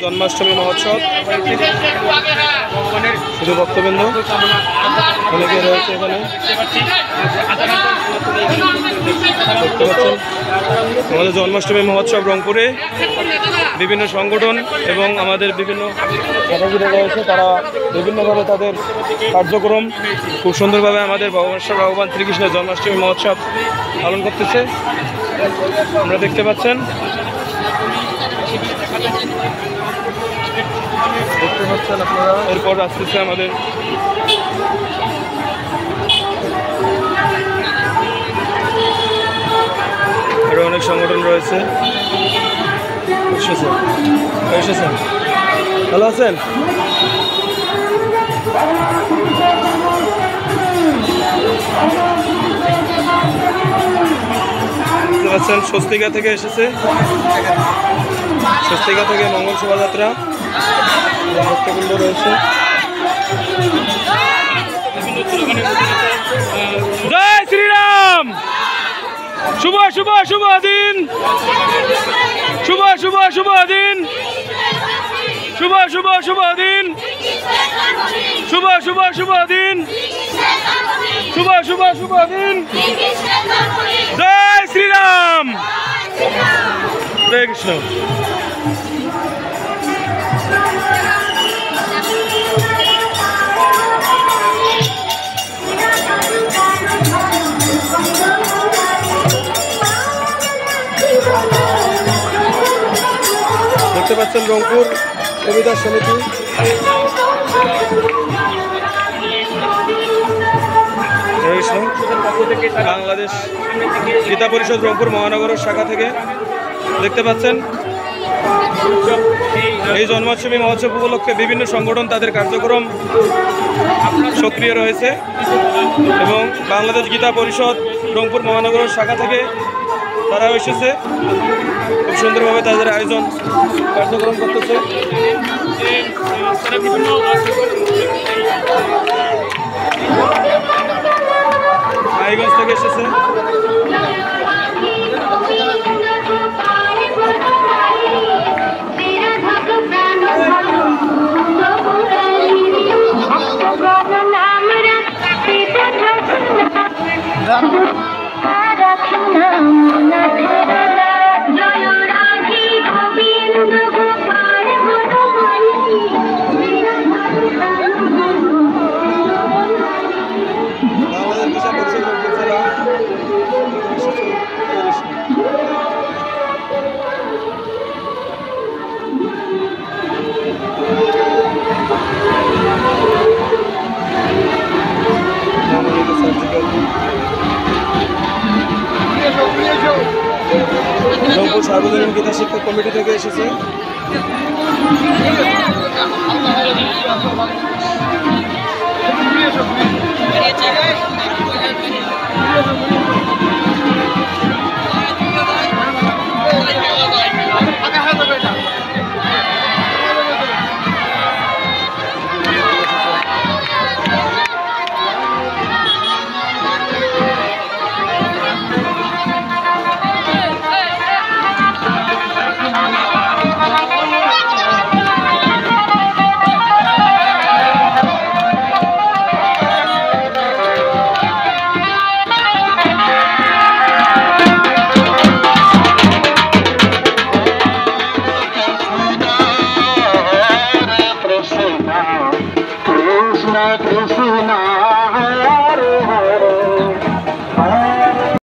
জন্মাষ্টমী মহোৎসব শুধু ভক্তবৃন্দ অনেকে রয়েছে এখানে দেখতে পাচ্ছেন। আমাদের জন্মাষ্টমী মহোৎসব রংপুরে বিভিন্ন সংগঠন এবং আমাদের বিভিন্ন নেতাগিরা রয়েছে, তারা বিভিন্নভাবে তাদের কার্যক্রম খুব সুন্দরভাবে আমাদের ভগবান শ্রীকৃষ্ণের জন্মাষ্টমী মহোৎসব পালন করতেছে, আমরা দেখতে পাচ্ছেন। আপনারা এরপর আসতেছে আমাদের আরো অনেক সংগঠন রয়েছে। এসেছেন, ভালো আছেন? বুঝতে পারছেন, স্বস্তিকা থেকে এসেছে, স্বস্তিকা থেকে মঙ্গল শোভাযাত্রা ভক্তবৃন্দ রয়েছে। জয় শ্রীরাম, শুভ শুভ শুভ দিন, শুভ শুভ শুভ দিন, শুভ শুভ শুভ দিন, শুভ শুভ শুভ দিন, শুভ শুভ শুভ দিন। জয় শ্রীরাম, হরে কৃষ্ণ। দেখতে পাচ্ছেন রংপুর কবিতা সমিতি, বাংলাদেশ গীতা পরিষদ রংপুর মহানগরের শাখা থেকে দেখতে পাচ্ছেন এই জন্মাষ্টমী মহোৎসব উপলক্ষে বিভিন্ন সংগঠন তাদের কার্যক্রম সক্রিয় রয়েছে এবং বাংলাদেশ গীতা পরিষদ রংপুর মহানগরের শাখা থেকে তারা এসেছে, খুব সুন্দরভাবে তাদের আয়োজন কার্যক্রম করতেছে। মাইগঞ্জ থেকে এসেছে, রংপুর সার্বজনীন গীতা শিক্ষক কমিটি থেকে এসেছে। Krishna Krishna Hare